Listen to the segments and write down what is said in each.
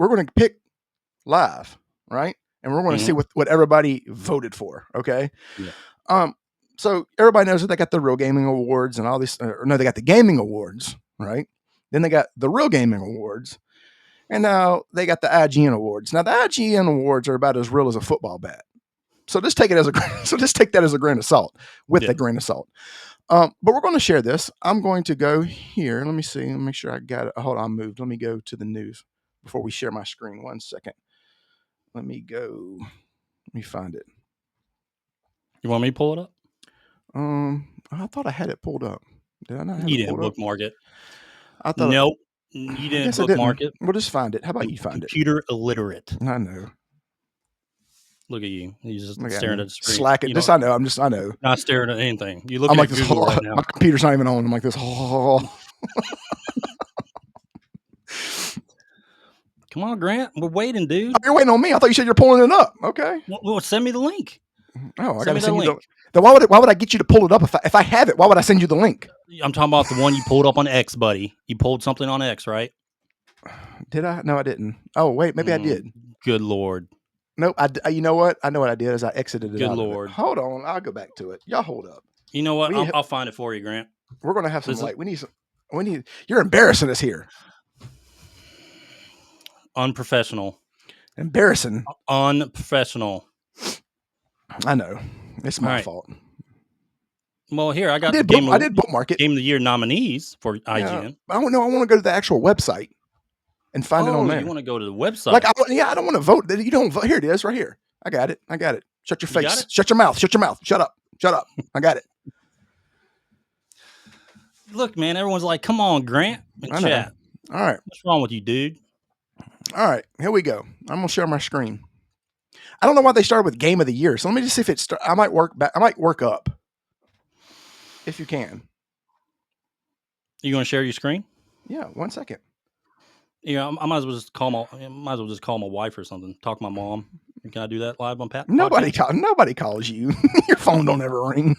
we're going to pick live, right? And we're going to see what everybody voted for. Okay. Yeah. So everybody knows that they got the Real Gaming Awards and all these. No, they got the Gaming Awards, right? Then they got the Real Gaming Awards, and now they got the IGN Awards. Now the IGN Awards are about as real as a football bat. So just take it as take that as a grain of salt, with a grain of salt. But we're going to share this. I'm going to go here. Let me see. Let me make sure I got it. Hold on, I moved. Let me go to the news before we share my screen. 1 second. Let me go. Let me find it. You want me to pull it up? I thought I had it pulled up. Did I not have You it didn't pulled up? bookmark it. I thought. Nope. You didn't bookmark it. We'll just find it. How about you find it? Computer illiterate. I know. Look at you. He's just staring at the screen. Slack it. I know. I know. Not staring at anything. You look at like Google right now. My computer's not even on. I'm like this. Come on, Grant. We're waiting, dude. Oh, you're waiting on me. I thought you said you're pulling it up. Okay. Well, send me the link. Oh, I got to send you the link. Then why would I get you to pull it up if I have it? Why would I send you the link? I'm talking about the one you pulled up on X, buddy. You pulled something on X, right? Did I? No, I didn't. Oh, wait. Maybe I did. Good Lord. Nope. You know what? I know what I did is I exited it. Good Lord. Hold on. I'll go back to it. Y'all hold up. You know what? I'll find it for you, Grant. We're going to have some light. We need. You're embarrassing us here. Unprofessional. Embarrassing. Unprofessional. I know. It's my fault. Well, here, I got I did bookmark it. Game of the Year nominees for IGN. I don't know. I want to go to the actual website and find it on there. You want to go to the website? I don't want to vote. You don't vote. Here it is, right here. I got it. Shut your face. Shut your mouth. Shut up. I got it. Look, man, everyone's like, come on, Grant. Chat. All right. What's wrong with you, dude? All right. Here we go. I'm going to share my screen. I don't know why they started with Game of the Year. So let me just see if I might work back. I might work up. If you can. You going to share your screen? Yeah. 1 second. Yeah, I might as well just call my wife or something. Talk to my mom. Can I do that live on Pat? Nobody calls you. Your phone don't ever ring.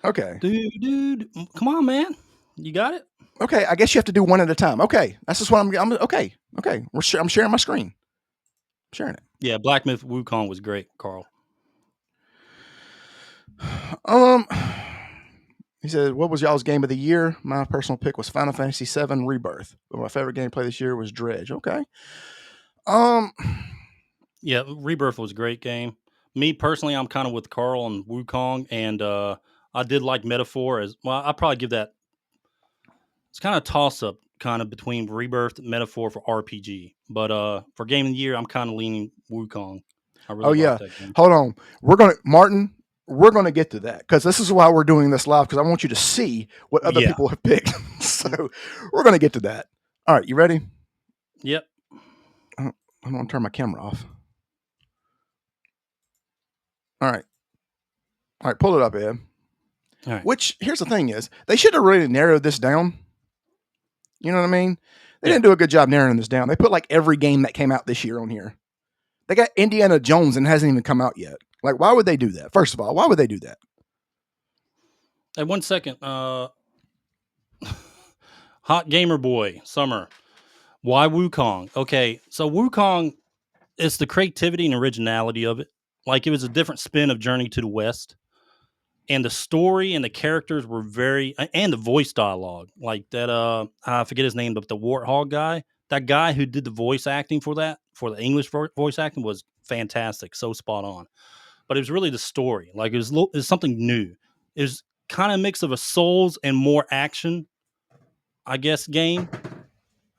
Okay. Dude, come on, man. You got it? Okay, I guess you have to do one at a time. Okay, that's just what I'm okay. I'm sharing my screen. I'm sharing it. Yeah, Black Myth Wukong was great, Carl. He said, what was y'all's game of the year? My personal pick was Final Fantasy VII Rebirth. But my favorite gameplay this year was Dredge. Okay. Yeah, Rebirth was a great game. Me personally, I'm kind of with Carl and Wukong, and I did like Metaphor as well. I'd probably give that. It's kind of a toss-up kind of between Rebirth and Metaphor for RPG. But for Game of the Year, I'm kind of leaning Wukong. I really like that game. Hold on. We're going to get to that because this is why we're doing this live because I want you to see what other people have picked. So we're going to get to that. All right. You ready? Yep. I'm going to turn my camera off. All right. Pull it up, Ed. All right. Which, here's the thing is, they should have really narrowed this down. You know what I mean? They didn't do a good job narrowing this down. They put like every game that came out this year on here. They got Indiana Jones and it hasn't even come out yet. Like, why would they do that? First of all, why would they do that? Hey, 1 second. Hot Gamer Boy, Summer. Why Wukong? Okay, so Wukong is the creativity and originality of it. Like, it was a different spin of Journey to the West. And the story and the characters were and the voice dialogue. Like that, I forget his name, but the Warthog guy, that guy who did the voice acting for the English voice acting was fantastic. So spot on. But it was really the story. Like, it was something new. It was kind of a mix of a Souls and more action, I guess, game.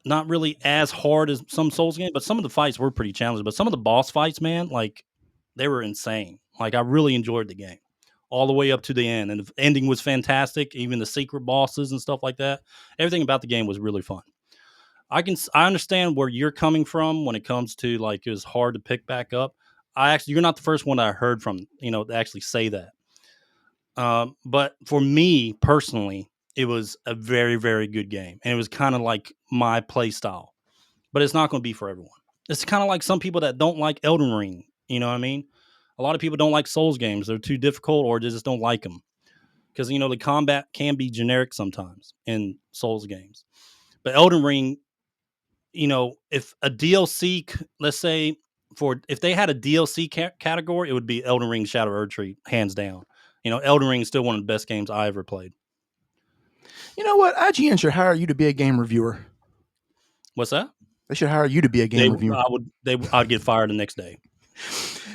Not really as hard as some Souls games, but some of the fights were pretty challenging. But some of the boss fights, man, like, they were insane. Like, I really enjoyed the game all the way up to the end. And the ending was fantastic. Even the secret bosses and stuff like that. Everything about the game was really fun. I understand where you're coming from when it comes to, like, it was hard to pick back up. You're not the first one that I heard from, to actually say that. But for me personally, it was a very, very good game. And it was kind of like my play style. But it's not going to be for everyone. It's kind of like some people that don't like Elden Ring. You know what I mean? A lot of people don't like Souls games. They're too difficult or they just don't like them. Because, the combat can be generic sometimes in Souls games. But Elden Ring, if a DLC, let's say if they had a DLC category, it would be Elden Ring, Shadow Erdtree, hands down. Elden Ring is still one of the best games I ever played. You know what? IGN should hire you to be a game reviewer. What's that? They should hire you to be a game reviewer. I'd get fired the next day.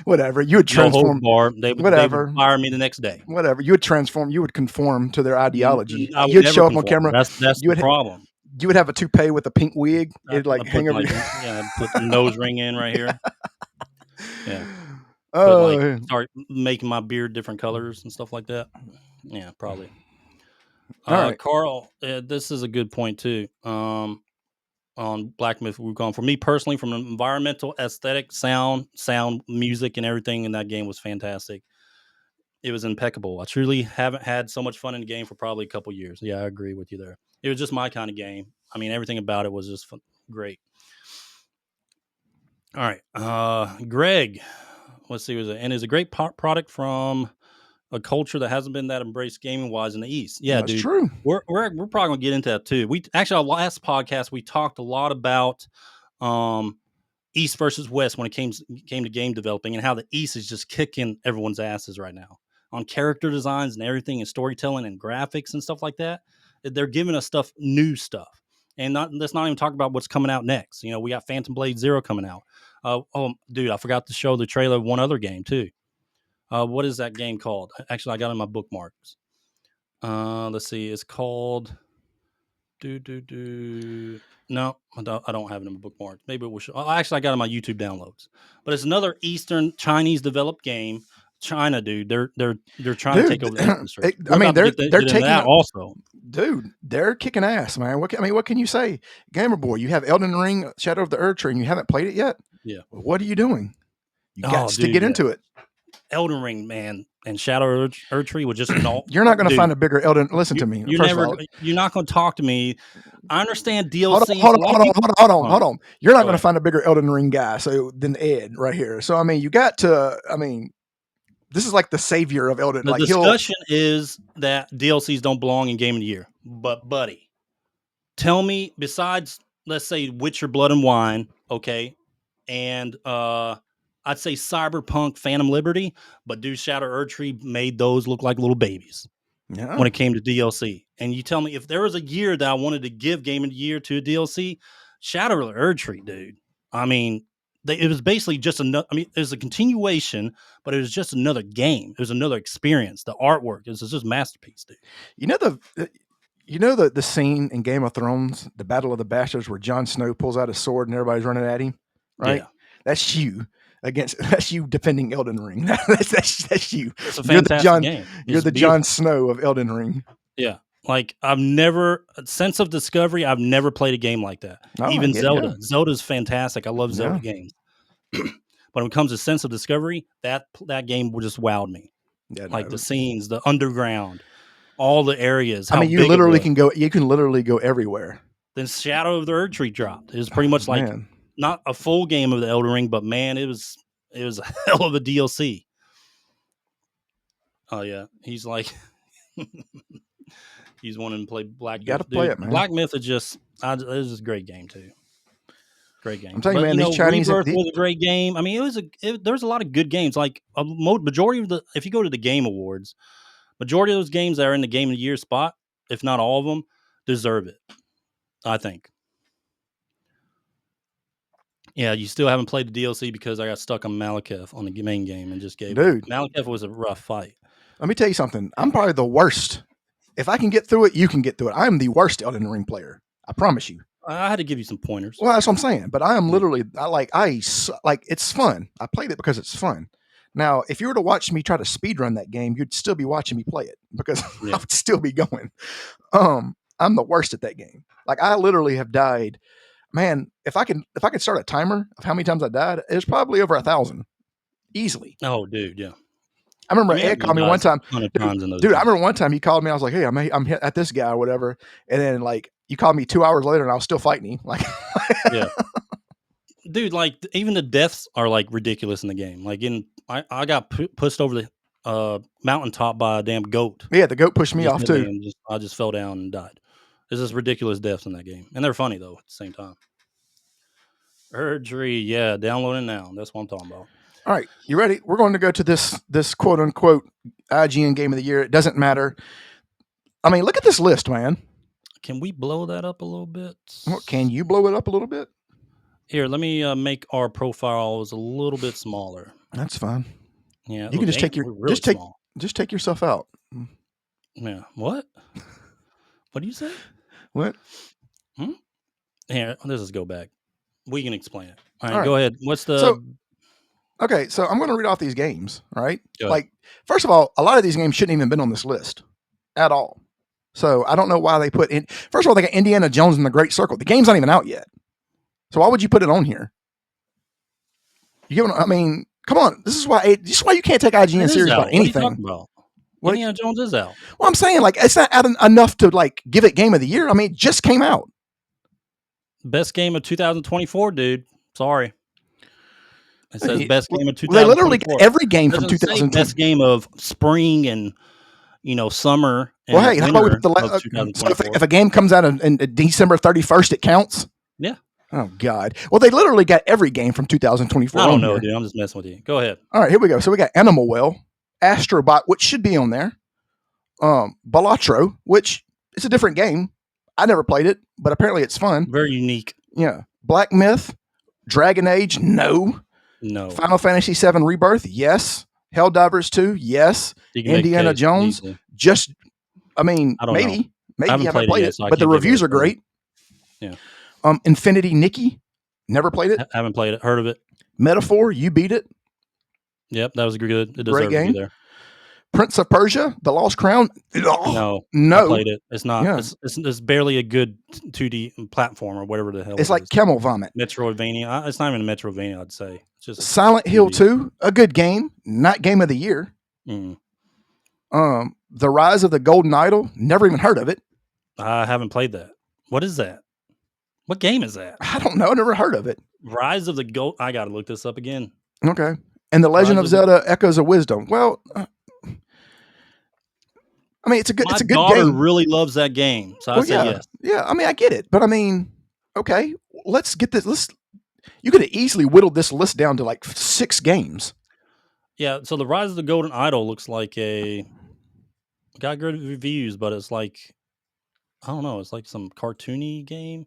Whatever. You would transform. No bar. They would fire me the next day. Whatever. You would transform. You would conform to their ideology. I would You'd never show up conform. on camera. That's the problem. You would have a toupee with a pink wig. It'd like hang over. I'd put the nose ring in right here. Yeah. Start making my beard different colors and stuff like that. Yeah, probably. All right. Carl, this is a good point too. On Black Myth Wukong, for me personally, from an environmental, aesthetic, sound, music, and everything in that game was fantastic. It was impeccable. I truly haven't had so much fun in the game for probably a couple years. Yeah, I agree with you there. It was just my kind of game. I mean, everything about it was just great. All right, Greg. Let's see, and is a great product from a culture that hasn't been that embraced gaming wise in the East. Yeah, that's dude. True. We're probably gonna get into that too. We actually, our last podcast, we talked a lot about East versus West when it came to game developing, and how the East is just kicking everyone's asses right now on character designs and everything, and storytelling and graphics and stuff like that. They're giving us new stuff. And let's not even talk about what's coming out next. We got Phantom Blade Zero coming out. Oh, dude, I forgot to show the trailer of one other game too. What is that game called? Actually, I got it in my bookmarks. Let's see. It's called. No, I don't have it in my bookmarks. Maybe it will show. Actually, I got it in my YouTube downloads. But it's another Eastern Chinese developed game. China, dude, they're trying to take over the industry. They're taking that also. Dude, they're kicking ass, man. What can you say? Gamer boy, you have Elden Ring, Shadow of the Erdtree, and you haven't played it yet? Yeah. What are you doing? You got to get into it. Elden Ring, man, and Shadow of Erdtree was just You're not going to find a bigger Elden. Listen to me. You're not going to talk to me. I understand DLC. Hold on. You're not going to find a bigger Elden Ring guy than Ed right here. So I mean, you got to. I mean, this is like the savior of Elden. The discussion is that DLCs don't belong in Game of the Year. But buddy, tell me, besides, let's say, Witcher Blood and Wine, okay, and I'd say Cyberpunk Phantom Liberty, but dude, Shadow Erdtree made those look like little babies when it came to DLC. And you tell me, if there was a year that I wanted to give Game of the Year to a DLC, Shadow Erdtree, dude. I mean, it was basically just another. I mean, it was a continuation, but it was just another game. It was another experience. The artwork is just masterpiece, dude. You know the scene in Game of Thrones, the Battle of the Bastards, where Jon Snow pulls out his sword and everybody's running at him, right? Yeah. That's you defending Elden Ring. that's you. It's a fantastic game. You're the Jon Snow of Elden Ring. Yeah. Like sense of discovery, I've never played a game like that. Even Zelda. Yeah. Zelda's fantastic. I love Zelda games. But when it comes to sense of discovery, that game just wowed me. Yeah, the scenes, the underground, all the areas. I mean, you can literally go everywhere. Then Shadow of the Erdtree dropped. It was pretty much like not a full game of the Elden Ring, but man, it was a hell of a DLC. Oh yeah. He's like he's wanting to play Black Myth. You got to play it, man. Black Myth is just it's just a great game too. Great game. I'm telling you, man, these Chinese Rebirth was a great game. I mean, there's a lot of good games. Like a majority of if you go to the Game Awards, majority of those games that are in the Game of the Year spot, if not all of them, deserve it. I think. Yeah, you still haven't played the DLC because I got stuck on Malekith on the main game and just gave it. Malekith was a rough fight. Let me tell you something. I'm probably the worst. If I can get through it, you can get through it. I'm the worst Elden Ring player. I promise you. I had to give you some pointers. Well, that's what I'm saying. But I am literally, it's fun. I played it because it's fun. Now, if you were to watch me try to speedrun that game, you'd still be watching me play it because I would still be going. I'm the worst at that game. Like, I literally have died. Man, if I could start a timer of how many times I died, it's probably over 1,000. Easily. Oh, dude, yeah. I remember Ed called me one time. Dude, I remember one time he called me. I was like, "Hey, I'm at this guy or whatever." And then like you called me 2 hours later, and I was still fighting him. Like, yeah, dude. Like even the deaths are like ridiculous in the game. Like I got pushed over the mountaintop by a damn goat. Yeah, the goat pushed me off too. I just fell down and died. There's just ridiculous deaths in that game, and they're funny though at the same time. Erdtree, yeah, downloading now. That's what I'm talking about. All right, you ready? We're going to go to this quote unquote IGN Game of the Year. It doesn't matter. I mean, look at this list, man. Can we blow that up a little bit? Well, can you blow it up a little bit? Here, let me make our profiles a little bit smaller. That's fine. Yeah, you can just take your really just take yourself out. Yeah. What? What do you say? What? Here, let's just go back. We can explain it. All right, go ahead. What's the? So I'm going to read off these games. Right? Like, first of all, a lot of these games shouldn't even have been on this list at all. So I don't know why they put in. First of all, they got Indiana Jones and the Great Circle. The game's not even out yet. So why would you put it on here? I mean, come on. This is why you can't take IGN serious about anything. What are you talking about? Indiana Jones is out. Well, I'm saying, like, it's not enough to, like, give it Game of the Year. I mean, it just came out. Best game of 2024, dude. Sorry. It says best game of 2024. They literally got every game from 2020. Best game of spring and, summer. And well, hey, how about so if a game comes out in December 31st, it counts? Yeah. Oh, God. Well, they literally got every game from 2024. I don't know, dude. I'm just messing with you. Go ahead. All right, here we go. So we got Animal Well, Astro, which should be on there. Balatro, which is a different game. I never played it, but apparently it's fun. Very unique. Yeah. Black Myth, Dragon Age, no. Final Fantasy VII Rebirth, yes. Helldivers 2, yes. Indiana Jones, just, I mean, maybe you haven't played it, but the reviews are great. Yeah. Infinity Nikki, never played it. Haven't played it. Heard of it. Metaphor, you beat it. Yep, that was good. It great game. To be there. Prince of Persia, The Lost Crown. No. I played it. It's not. Yeah. It's barely a good 2D platform or whatever the hell. It's like Camel Vomit. Metroidvania. It's not even a Metroidvania, I'd say. It's just Silent Hill 2, a good game, not Game of the Year. Mm. The Rise of the Golden Idol, never even heard of it. I haven't played that. What is that? What game is that? I don't know. Never heard of it. Rise of the Gold. I got to look this up again. Okay. And The Legend of Zelda: Echoes of Wisdom. Well, I mean, it's a good game. My daughter really loves that game, so I said yes. Yeah, I mean, I get it, but I mean, okay, let's get this list. You could have easily whittled this list down to like 6 games. Yeah, so the Rise of the Golden Idol looks like got good reviews, but it's like, I don't know, it's like some cartoony game.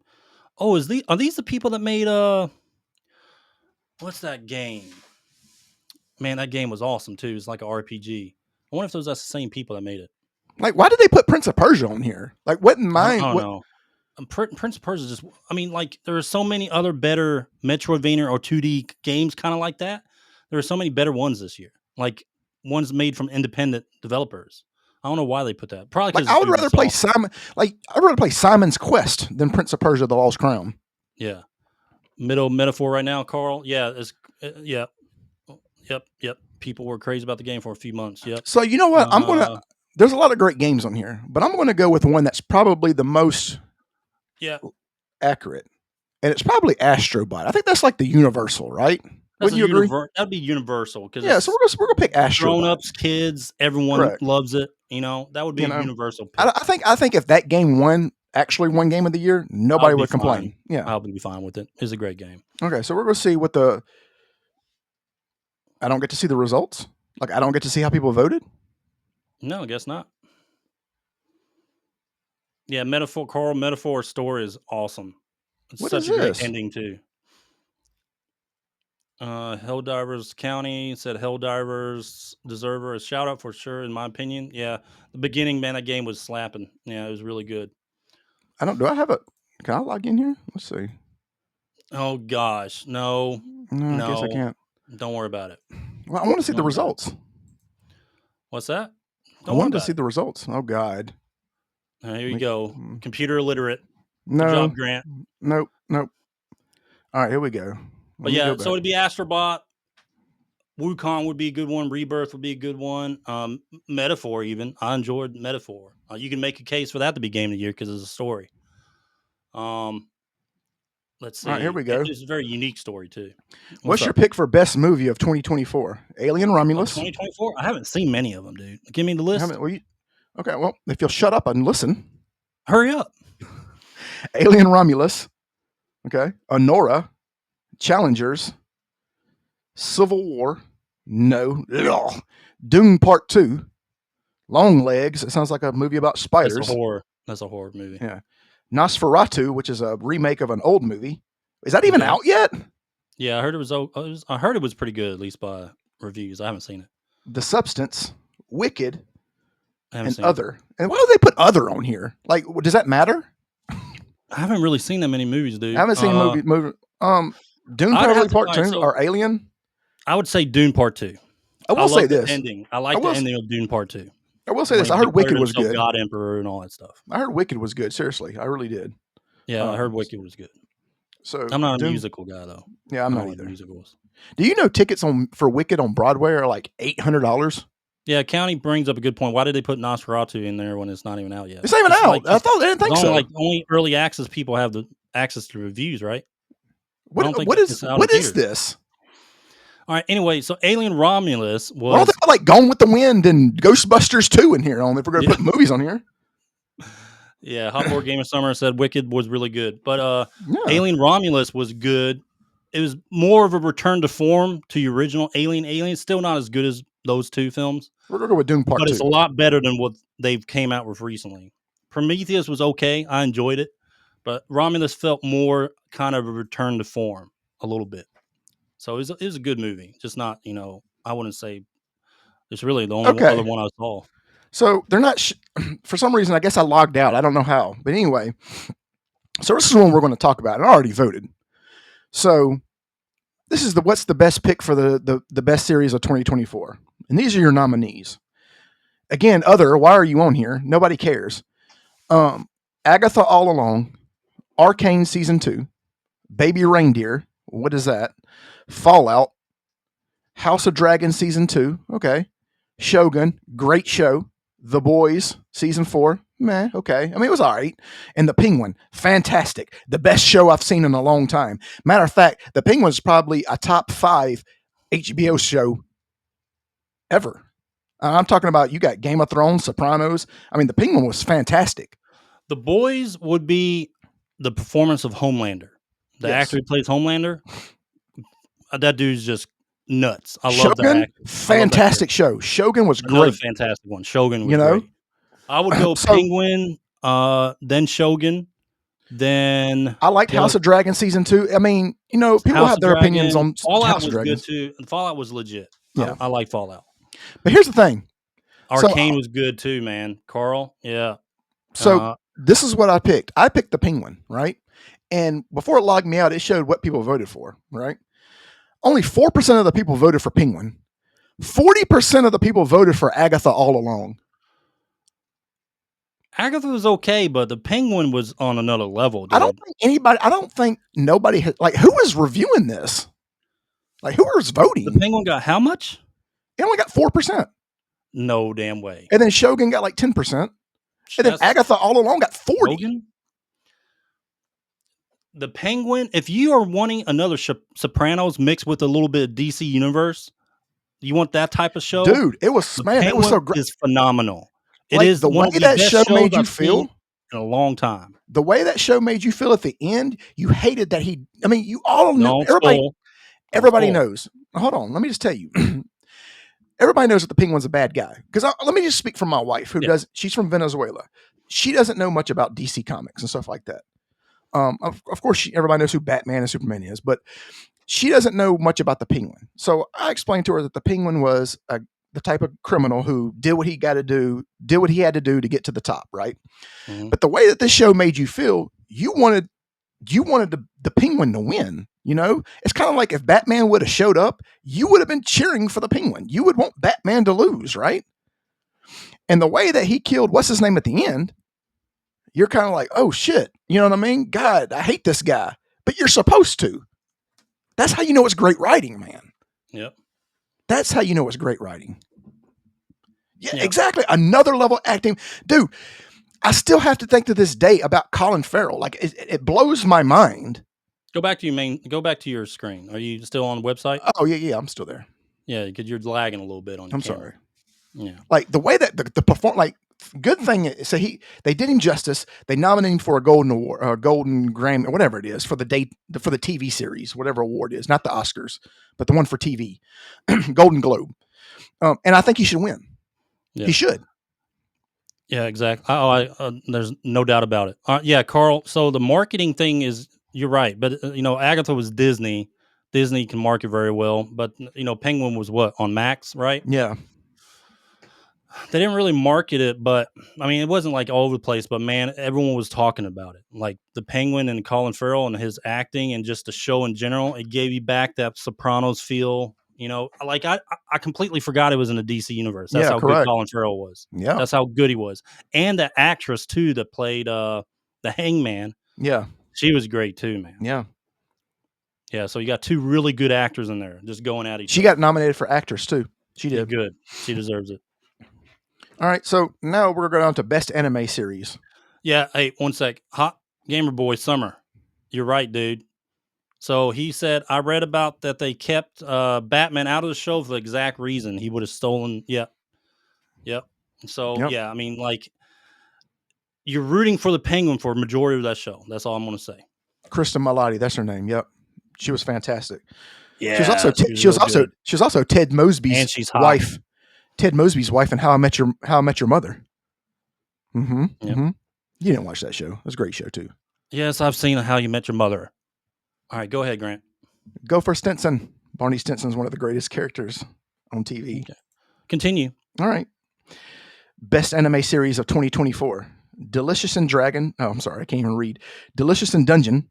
Oh, are these the people that made what's that game? Man, that game was awesome too. It's like an RPG. I wonder if that's the same people that made it. Like, why did they put Prince of Persia on here? Like, what in mind? I don't know. Prince of Persia just, I mean, like, there are so many other better Metroidvania or 2D games kind of like that. There are so many better ones this year. Like, ones made from independent developers. I don't know why they put that. Probably because I would rather play I'd rather play Simon's Quest than Prince of Persia: The Lost Crown. Yeah. Middle metaphor right now, Carl. Yeah. Yeah. Yep. People were crazy about the game for a few months. Yep. So you know what? There's a lot of great games on here, but I'm going to go with one that's probably the most accurate. And it's probably Astrobot. I think that's like the universal, right? Wouldn't you agree? That'd be universal. So we're gonna pick Astrobot. Grown-ups, kids, everyone loves it. That would be a universal pick. I think if that game actually won Game of the Year, nobody would complain. Yeah. I'll be fine with it. It's a great game. Okay, so we're going to see I don't get to see the results? Like, I don't get to see how people voted? No, I guess not. Yeah, Metaphor story is awesome. It's such a great ending, too. Helldivers County said Helldivers deserve a shout out for sure, in my opinion. Yeah, the beginning, man, that game was slapping. Yeah, it was really good. Can I log in here? Let's see. Oh, gosh. No. I guess I can't. Don't worry about it. Well, I want to see the results. What's that? I wanted to see the results. Oh, God. Here you go. Computer illiterate. No. Good job, Grant. Nope. All right, here we go. But yeah, so it'd be Astrobot. Wukong would be a good one. Rebirth would be a good one. Metaphor, even. I enjoyed Metaphor. You can make a case for that to be Game of the Year because it's a story. Let's see. All right, here we go. It's a very unique story, too. What's your pick for best movie of 2024? Alien Romulus? 2024? I haven't seen many of them, dude. Give me the list. Okay, well, if you'll shut up and listen. Hurry up. Alien Romulus, okay, Honora, Challengers, Civil War, no, ugh. Dune Part 2, Long Legs, it sounds like a movie about That's a spiders. horror. That's a horror movie. Yeah. Nosferatu, which is a remake of an old movie. Is that even Okay. out yet? Yeah, I heard I heard it was pretty good, at least by reviews. I haven't seen it. The Substance, Wicked, I haven't and seen it. Other. And why do they put Other on here? Like, does that matter? I haven't really seen that many movies, dude. I haven't seen movie. Dune I'd probably have to. Part All 2 right, so or Alien. I would say Dune Part 2. I I will say love the this. ending. I I like the will. ending of Dune Part 2 I will say when this. he I heard declared Wicked was himself good. God Emperor and all that stuff. I heard Wicked was good. Seriously, I really did. Yeah, I heard Wicked was good. So I'm not a Dune. musical guy though. Yeah, I'm I not don't like either. musicals. Do you know tickets for Wicked on Broadway are like $800? Yeah, County brings up a good point. Why did they put Nosferatu in there when it's not even out yet? It's not even It's out. like I didn't think so. only early access people have the access to reviews, right? I don't think What it's out in is theaters. this? All right. Anyway, so Alien Romulus Why don't was they put like Gone with the Wind and Ghostbusters 2 in here? Only if we're going to Yeah. put movies on here. yeah. Hot Board Game of Summer said Wicked was really good, but Yeah. Alien Romulus was good. It was more of a return to form to the original Alien. Alien still not as good as those two films, We're going to go with Dune Part but 2. it's a lot better than what they've came out with recently. Prometheus was okay. I enjoyed it, but Romulus felt more kind of a return to form a little bit. So it was a good movie. Just not, I wouldn't say it's really the only other Okay. one I saw. So they're not, for some reason, I guess I logged out. I don't know how. But anyway, so this is one we're going to talk about. And I already voted. So this is what's the best pick for the best series of 2024. And these are your nominees. Again, Other, why are you on here? Nobody cares. Agatha All Along, Arcane Season 2, Baby Reindeer, what is that? Fallout, House of Dragons Season 2, okay. Shogun, great show. The Boys Season 4, meh, okay. I mean, it was all right. And The Penguin, fantastic. The best show I've seen in a long time. Matter of fact, The Penguin's probably a top 5 HBO show ever. I'm talking about, you got Game of Thrones, Sopranos. I mean, The Penguin was fantastic. The Boys would be the performance of Homelander. The Yes. actor who plays Homelander, that dude's just nuts. I love Shogun, that actor. fantastic show. Shogun was Another great. fantastic one. Shogun was You know? great. I would go So- Penguin, then Shogun, then I liked Yeah. House of Dragon Season 2. I mean, people House have of their Dragon. opinions on Fallout House of was Dragon. good too. Fallout was legit. Yeah. I like Fallout. But here's the thing. So- Arcane was good too, man. Carl, yeah. So this is what I picked. I picked The Penguin, right? And before it logged me out, it showed what people voted for, right? Only 4% of the people voted for Penguin. 40% of the people voted for Agatha All Along. Agatha was okay, but the Penguin was on another level, dude. I don't think nobody had, like, who was reviewing this? Like, who was voting? The Penguin got how much? It only got 4%. No damn way. And then Shogun got like 10%. And then That's Agatha All Along got 40. Shogun? The Penguin, if you are wanting another Sopranos mixed with a little bit of DC Universe, you want that type of show? Dude, it was, The man, it was so Penguin great. is phenomenal. It Like, is the one way of the that best show shows made you I've feel. seen in a long time. The way that show made you feel at the end, you hated that you all know, Don't everybody spoil. knows. Hold on, let me just tell you. Everybody knows that the Penguin's a bad guy. Because let me just speak from my wife, she's from Venezuela. She doesn't know much about DC Comics and stuff like that. Of course, everybody knows who Batman and Superman is, but she doesn't know much about the Penguin. So I explained to her that the Penguin was the type of criminal who did what he had to do to get to the top, right? Mhm. But the way that this show made you feel, you wanted the Penguin to win. It's kind of like if Batman would have showed up, you would have been cheering for the Penguin. You would want Batman to lose, right? And the way that he killed what's his name at the end, you're kind of like, oh shit, you know what I mean? God, I hate this guy, but you're supposed to. That's how you know it's great writing, man. Yep. That's how you know it's great writing. Yeah, Yeah. exactly. Another level acting, dude. I still have to think to this day about Colin Farrell. Like it blows my mind. Go back to your screen. Are you still on the website? Oh yeah, I'm still there. Yeah, because you're lagging a little bit on your I'm camera. sorry. Yeah. Like the way that the perform, like good thing is, so they did him justice. They nominated him for a golden award, or a golden Grammy, or whatever it is for the TV series, whatever award it is, not the Oscars, but the one for TV, Golden Globe. And I think he should win. Yeah. He should. Yeah, exactly. There's no doubt about it. Yeah, Carl. So the marketing thing is, you're right, but Agatha was Disney. Disney can market very well, but Penguin was what, on Max, right? Yeah. They didn't really market it, but I mean, it wasn't like all over the place. But man, everyone was talking about it. Like the Penguin and Colin Farrell and his acting and just the show in general, it gave you back that Sopranos feel. Like I completely forgot it was in the DC universe. That's Yeah, how good correct. Colin Farrell was. Yeah. That's how good he was. And the actress too that played the Hangman. Yeah. She was great too, man. Yeah. Yeah, so you got two really good actors in there just going at each other. She got nominated for actress too. She did. Good. She deserves it. All right, so now we're going on to best anime series. Yeah, hey, one sec. Hot Gamer Boy Summer. You're right, dude. So he said, I read about that they kept Batman out of the show for the exact reason. He would have stolen. Yep. So, yeah, I mean, like, you're rooting for the Penguin for a majority of that show. That's all I'm going to say. Kristen Milotti, that's her name. Yep. She was fantastic. Yeah. She was also Ted Mosby's and she's hot. wife. Ted Mosby's wife in How I Met Your Mother. Mm-hmm. Yep. Mm-hmm. You didn't watch that show. It was a great show too. Yes, I've seen How You Met Your Mother. All right, go ahead, Grant. Go for Stinson. Barney Stinson's one of the greatest characters on TV. Okay. Continue. All right. Best anime series of 2024. Delicious in Dragon. Oh, I'm sorry. I can't even read. Delicious in Dungeon.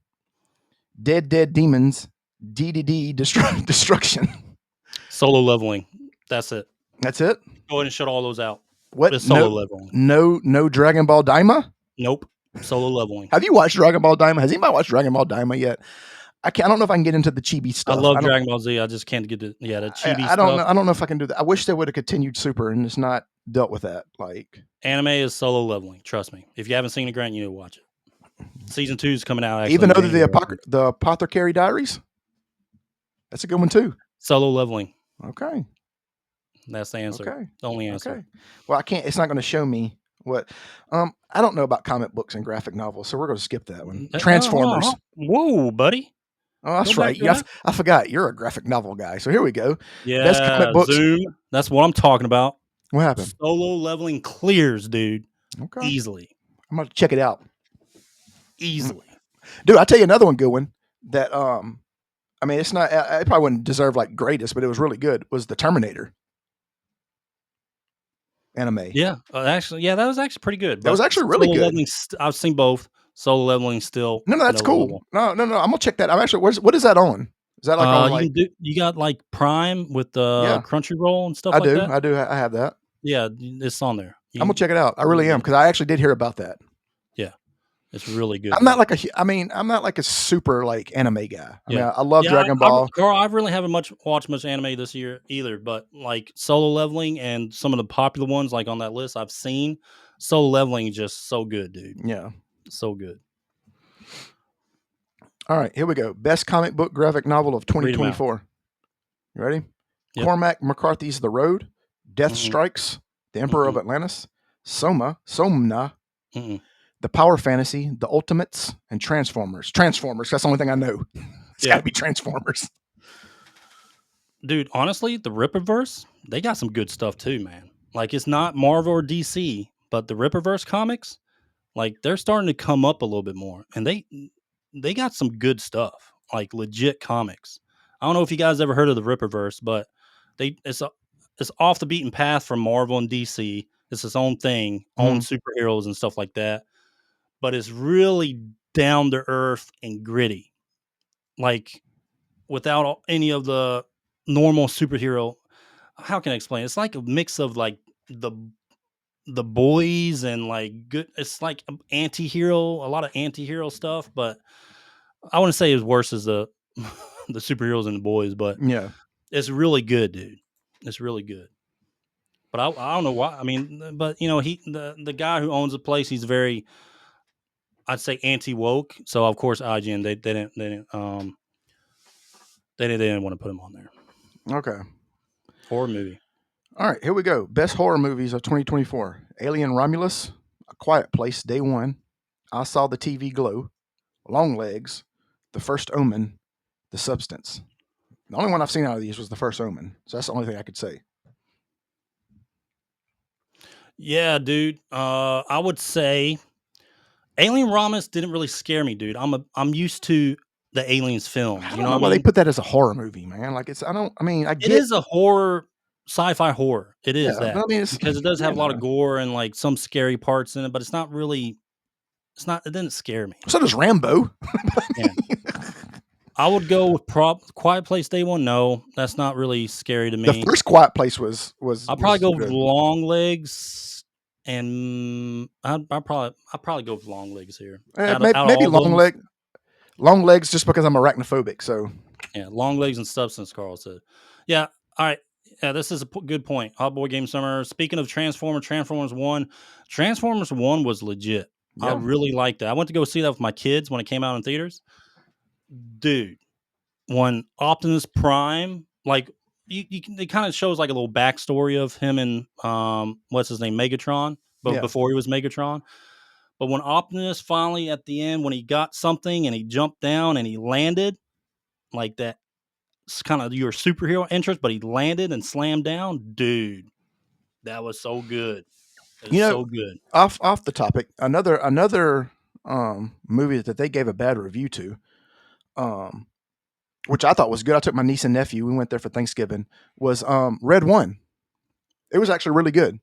Dead Demons. DDD Destruction. Solo Leveling. That's it. That's it? Go ahead and shut all those out. What? It's Solo Leveling. No Dragon Ball Daima? Nope. Solo Leveling. Have you watched Dragon Ball Daima? Has anybody watched Dragon Ball Daima yet? I don't know if I can get into the chibi stuff. I love Dragon Ball Z. I just can't get the chibi stuff. I don't know if I can do that. I wish they would have continued Super and just not dealt with that. Like, anime is Solo Leveling. Trust me. If you haven't seen it, Grant, you need to watch it. Season 2 is coming out. Actually, even though the Apothecary Diaries, that's a good one too. Solo Leveling. Okay, that's the answer. Okay, the only answer. Okay. Well, I can't. It's not going to show me what. I don't know about comic books and graphic novels, so we're going to skip that one. Transformers. Whoa, buddy. Oh, that's right. I forgot. You're a graphic novel guy. So here we go. Yeah, best comic books. Zoom. That's what I'm talking about. What happened? Solo Leveling clears, dude. Okay. Easily. I'm going to check it out. Easily. Dude, I'll tell you another one good one that, I mean, it's not, it probably wouldn't deserve like greatest, but it was really good, was the Terminator anime. Yeah. Actually, that was actually pretty good. That was actually really good. Leveling, I've seen both. Solo Leveling still. No, that's cool. Level. No. I'm going to check that. I'm actually, what is that on? Is that like on like... You got like Prime with the Crunchyroll and stuff like that? I do. I have that. Yeah, it's on there. I'm going to check it out. I really am, because I actually did hear about that. Yeah. It's really good. I'm not like a super like anime guy. I mean, I love Dragon Ball. Carl, I really haven't watched much anime this year either, but like Solo Leveling and some of the popular ones like on that list I've seen, Solo Leveling is just so good, dude. Yeah. So good. All right, here we go. Best comic book graphic novel of 2024. You ready? Yep. Cormac McCarthy's The Road, Death Strikes, The Emperor of Atlantis, Somna, The Power Fantasy, The Ultimates, and Transformers. Transformers, that's the only thing I know. It's got to be Transformers. Dude, honestly, the Ripperverse, they got some good stuff too, man. Like, it's not Marvel or DC, but the Ripperverse comics, like, they're starting to come up a little bit more. And they got some good stuff, like legit comics. I don't know if you guys ever heard of the Ripperverse, but it's off the beaten path from Marvel and DC. It's its own thing, own superheroes and stuff like that. But it's really down to earth and gritty, like without any of the normal superhero. How can I explain? It's like a mix of like the boys and like good. It's like anti-hero, a lot of anti-hero stuff, but I wouldn't say as worse as the the superheroes and the boys, but yeah, it's really good, dude. It's really good. But I don't know why. I mean, but the guy who owns the place, he's very, I'd say, anti-woke. So of course IGN they didn't want to put him on there. Okay. Horror movie. All right, here we go. Best horror movies of 2024: Alien Romulus, A Quiet Place, Day One, I Saw the TV Glow, Long Legs, The First Omen, The Substance. The only one I've seen out of these was The First Omen, so that's the only thing I could say. Yeah, dude. I would say Alien Romulus didn't really scare me, dude. I'm used to the Aliens I films. You don't know know what I why they mean? put that as a horror movie, man. Like it's, I don't. I mean, I It get, is a horror, sci-fi horror. It is yeah, but that I mean, it's, because it does have you a lot know. of gore and like some scary parts in it, but it's not really. It's not. It didn't scare me. So does Rambo. Yeah. I would go with Quiet Place Day One. No, that's not really scary to The me. first Quiet Place was I'll probably go with good. Long Legs, and I'll probably go with Long Legs here. Out of Maybe all those, long legs, just because I'm arachnophobic. So yeah, Long Legs and Substance. Carl said, yeah. All right. Yeah, this is a good point. Hot Boy Game Summer. Speaking of Transformers One was legit. I yeah, really liked that. I went to go see that with my kids when it came out in theaters. Dude, when Optimus Prime, like it kind of shows like a little backstory of him and what's his name, Megatron, but yeah. before he was Megatron. But when Optimus finally at the end, when he got something and he jumped down and he landed, like that, it's kind of your superhero entrance, but he landed and slammed down, dude. That was so good. It was You know, so good. off the topic, another movie that they gave a bad review to, um, which I thought was good. I took my niece and nephew. We went there for Thanksgiving. Was Red One. It was actually really good.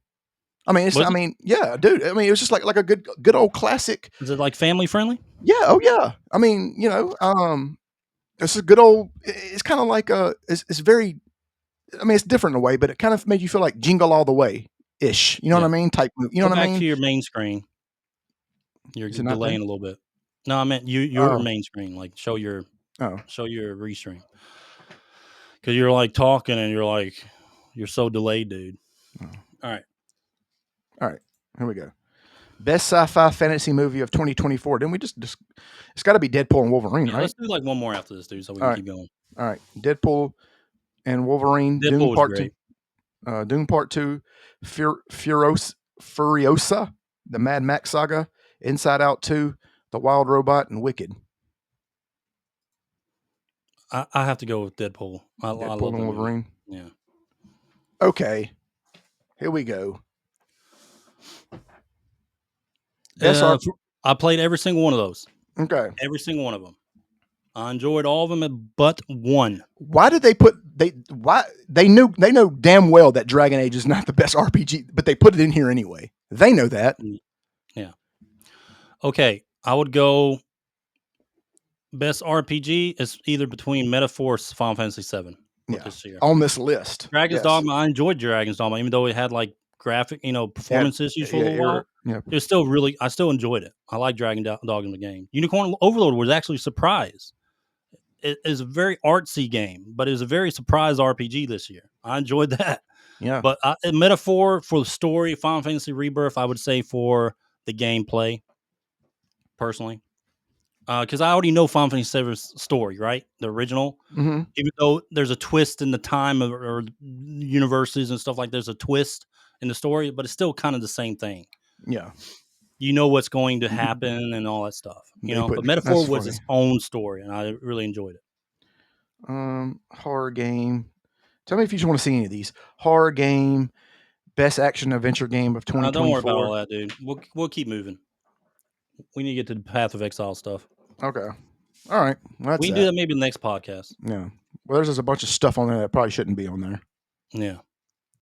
I mean, Was it? yeah, dude. I mean, it was just like a good old classic. Is it like family friendly? Yeah. Oh yeah. I mean, it's a good old. It's kind of like it's very. I mean, it's different in a way, but it kind of made you feel like Jingle All the Way ish. You know what I Yeah. mean? Type. You know Go what I back mean? to your main screen. You're Is it not there? delaying a little bit. No, I meant your Oh. main screen. Like Oh. show your restream. Because you're like talking and you're like you're so delayed, dude. Oh. All right. All right. Here we go. Best sci-fi fantasy movie of 2024. Didn't we just it's got to be Deadpool and Wolverine, Yeah, right? let's do like one more after this, dude, so we All can right. keep going. All right. Deadpool and Wolverine, Deadpool was great. Dune Part 2, Furiosa, the Mad Max saga, Inside Out 2, The Wild Robot, and Wicked. I have to go with Deadpool. I Deadpool love and that movie. Wolverine. Yeah. Okay. Here we go. Best art. I played every single one of those. Okay. Every single one of them. I enjoyed all of them but one. Why did they know damn well that Dragon Age is not the best RPG, but they put it in here anyway. They know that. Yeah. Okay. I would go best RPG is either between Metaphor or Final Fantasy VII Yeah. this year. On this list. Dragon's Yes. Dogma, I enjoyed Dragon's Dogma, even though it had like graphic, performance issues for a little while. Yeah. It was still I still enjoyed it. I like Dogma in the game. Unicorn Overlord was actually a surprise. It is a very artsy game, but it was a very surprise RPG this year. I enjoyed that. Yeah. But a Metaphor for the story, Final Fantasy Rebirth, I would say for the gameplay, personally. Because I already know Final Fantasy VII's story, right? The original. Mm-hmm. Even though there's a twist in the time or universes and stuff like there's a twist in the story, but it's still kind of the same thing. Yeah. You know what's going to happen and all that stuff. But Metaphor That's was funny. its own story, and I really enjoyed it. Horror game. Tell me if you just want to see any of these. Horror game, best action adventure game of Don't worry about all 2024. that, dude. We'll keep moving. We need to get to the Path of Exile stuff. Okay. All right. Well, that's We can do that maybe in the next podcast. Yeah. Well, there's just a bunch of stuff on there that probably shouldn't be on there. Yeah.